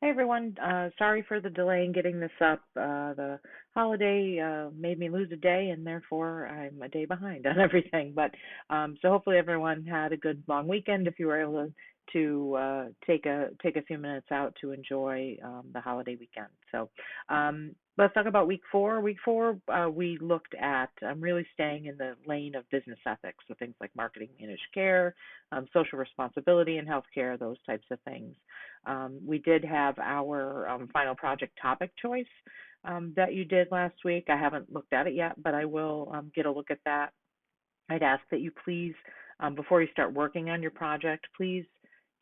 Hey everyone, sorry for the delay in getting this up. The holiday made me lose a day, and therefore I'm a day behind on everything. But so hopefully everyone had a good long weekend. If you were able to take a few minutes out to enjoy the holiday weekend. So let's talk about week four. Week four, we looked at really staying in the lane of business ethics, so things like marketing, managed care, social responsibility in healthcare, those types of things. We did have our final project topic choice that you did last week. I haven't looked at it yet, but I will get a look at that. I'd ask that you please, before you start working on your project, please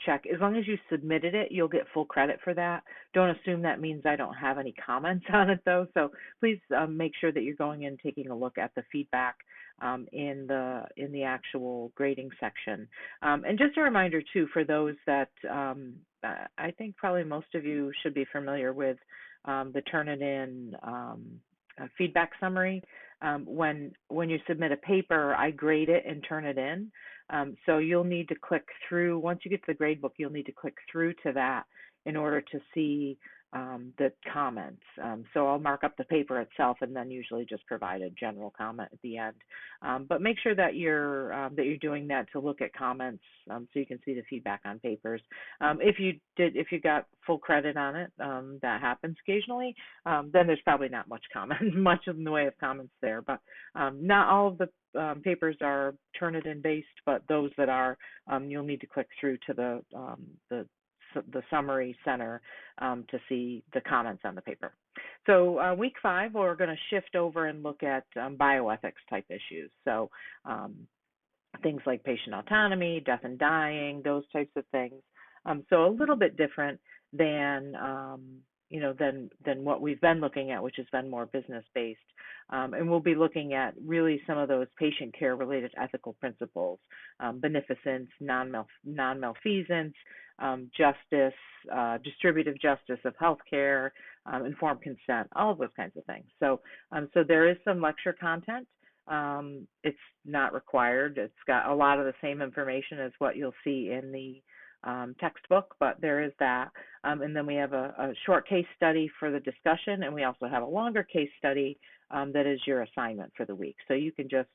check. As long as you submitted it, you'll get full credit for that. Don't assume that means I don't have any comments on it, though. So please make sure that you're going in, taking a look at the feedback in the actual grading section. And just a reminder too, for those that I think probably most of you should be familiar with the Turnitin feedback summary. When you submit a paper, I grade it and turn it in. So you'll need to click through, once you get to the grade book, you'll need to click through to that in order to see the comments. So I'll mark up the paper itself and then usually just provide a general comment at the end. But make sure that you're doing that to look at comments so you can see the feedback on papers. If you got full credit on it, that happens occasionally, then there's probably not much much in the way of comments there. But not all of the papers are Turnitin based, but those that are, you'll need to click through to the summary center to see the comments on the paper. So week 5, we're going to shift over and look at bioethics type issues. So things like patient autonomy, death and dying, those types of things. So a little bit different than than what we've been looking at, which has been more business based. And we'll be looking at really some of those patient care related ethical principles, beneficence, non-malfeasance, justice, distributive justice of healthcare, informed consent, all of those kinds of things. So there is some lecture content. It's not required. It's got a lot of the same information as what you'll see in the textbook, but there is that. And then we have a short case study for the discussion, and we also have a longer case study that is your assignment for the week. So you can just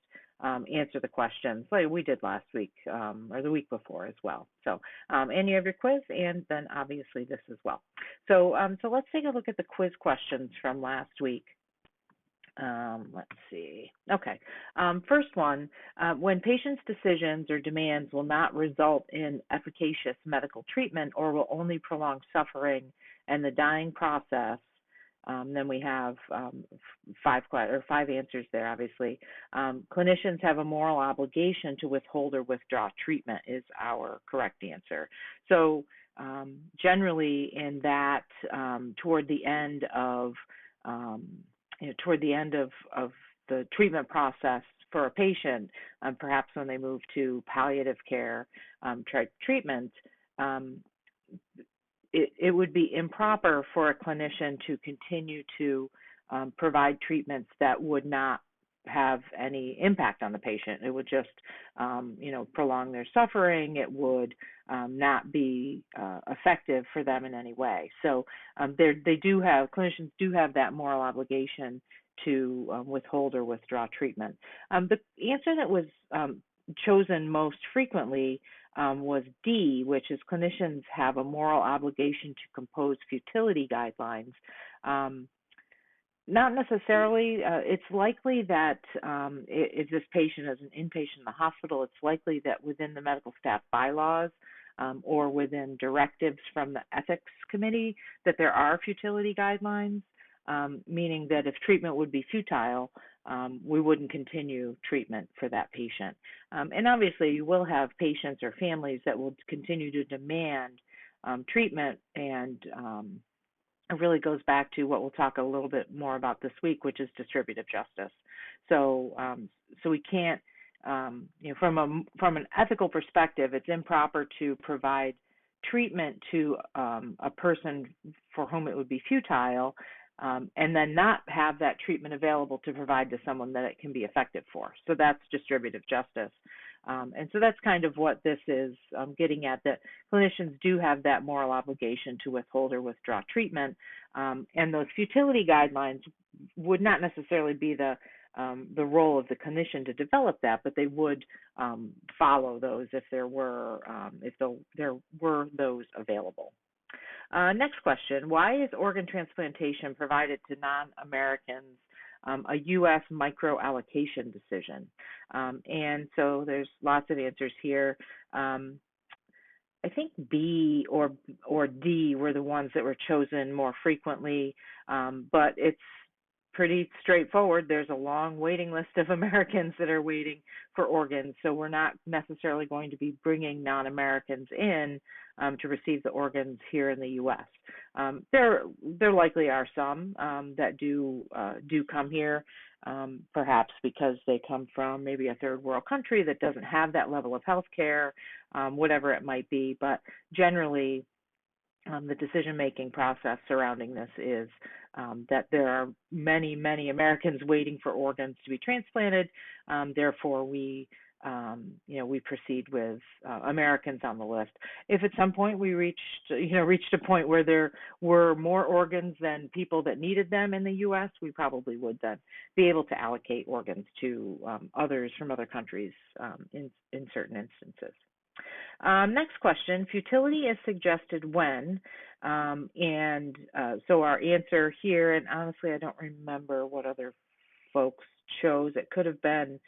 answer the questions like we did last week or the week before as well. So and you have your quiz, and then obviously this as well. So let's take a look at the quiz questions from last week. Let's see. Okay. First one, when patients' decisions or demands will not result in efficacious medical treatment or will only prolong suffering and the dying process, then we have 5 answers there, obviously. Clinicians have a moral obligation to withhold or withdraw treatment is our correct answer. So generally in that, toward the end of the treatment process for a patient, perhaps when they move to palliative care treatment, it would be improper for a clinician to continue to provide treatments that would not have any impact on the patient. It would just, prolong their suffering. It would not be effective for them in any way. So clinicians do have that moral obligation to withhold or withdraw treatment. The answer that was chosen most frequently was D, which is clinicians have a moral obligation to compose futility guidelines. Not necessarily. It's likely that if this patient is an inpatient in the hospital, it's likely that within the medical staff bylaws or within directives from the ethics committee that there are futility guidelines, meaning that if treatment would be futile, we wouldn't continue treatment for that patient. And obviously, you will have patients or families that will continue to demand treatment, and it really goes back to what we'll talk a little bit more about this week, which is distributive justice. So we can't, from an ethical perspective, it's improper to provide treatment to a person for whom it would be futile, and then not have that treatment available to provide to someone that it can be effective for. So that's distributive justice. And so that's kind of what this is getting at, that clinicians do have that moral obligation to withhold or withdraw treatment. And those futility guidelines would not necessarily be the role of the clinician to develop that, but they would follow those if there were those available. Next question: why is organ transplantation provided to non-Americans a U.S. microallocation decision? And so there's lots of answers here. I think B or D were the ones that were chosen more frequently, but it's pretty straightforward. There's a long waiting list of Americans that are waiting for organs, so we're not necessarily going to be bringing non-Americans in to receive the organs here in the U.S. There likely are some that do come here, perhaps because they come from maybe a third world country that doesn't have that level of health care, whatever it might be. But generally, the decision-making process surrounding this is that there are many, many Americans waiting for organs to be transplanted. Therefore, we proceed with Americans on the list. If at some point we reached a point where there were more organs than people that needed them in the U.S., we probably would then be able to allocate organs to others from other countries in certain instances. Next question: futility is suggested when, so our answer here, and honestly I don't remember what other folks chose. It could have been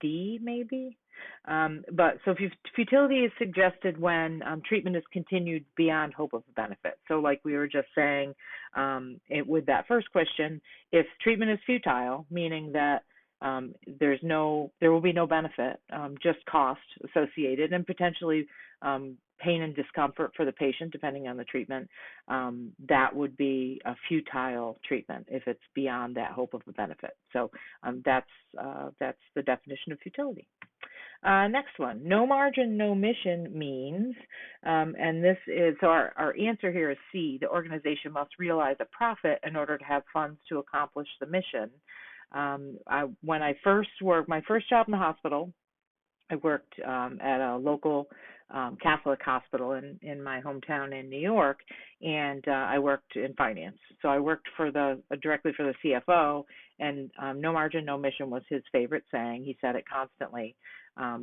D maybe, but so futility is suggested when treatment is continued beyond hope of benefit. So like we were just saying with that first question, if treatment is futile, meaning that there will be no benefit, just cost associated, and potentially pain and discomfort for the patient, depending on the treatment. That would be a futile treatment if it's beyond that hope of a benefit. So that's the definition of futility. Next one: no margin, no mission means, and this is, so our answer here is C. The organization must realize a profit in order to have funds to accomplish the mission. When I first worked, my first job in the hospital, I worked at a local Catholic hospital in my hometown in New York, and I worked in finance. So I worked directly for the CFO, and no margin, no mission was his favorite saying. He said it constantly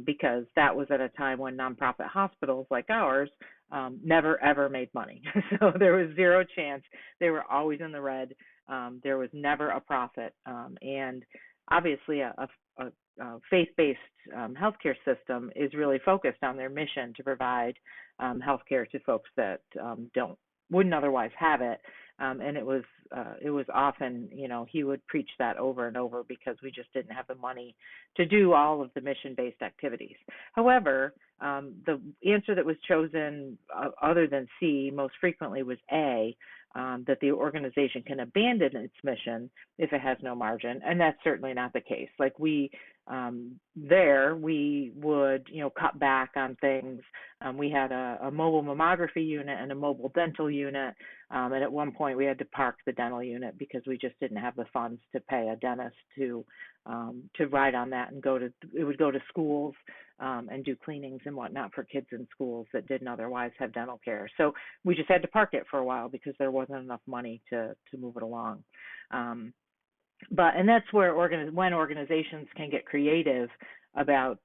because that was at a time when nonprofit hospitals like ours never ever made money. So there was zero chance. They were always in the red. There was never a profit, and obviously a faith-based healthcare system is really focused on their mission to provide healthcare to folks that wouldn't otherwise have it. And it was often, he would preach that over and over because we just didn't have the money to do all of the mission-based activities. However, the answer that was chosen other than C most frequently was A, that the organization can abandon its mission if it has no margin, and that's certainly not the case. Like we would, cut back on things. We had a mobile mammography unit and a mobile dental unit, and at one point we had to park the dental unit because we just didn't have the funds to pay a dentist to ride on that and it would go to schools and do cleanings and whatnot for kids in schools that didn't otherwise have dental care. So we just had to park it for a while because there wasn't enough money to move it along. And that's where when organizations can get creative about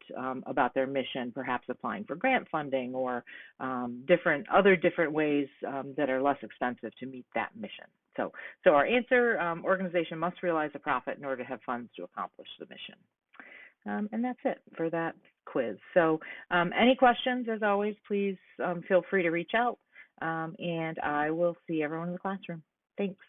their mission, perhaps applying for grant funding or different ways that are less expensive to meet that mission. So our answer: organization must realize a profit in order to have funds to accomplish the mission. And that's it for that quiz. So any questions, as always, please feel free to reach out, and I will see everyone in the classroom. Thanks.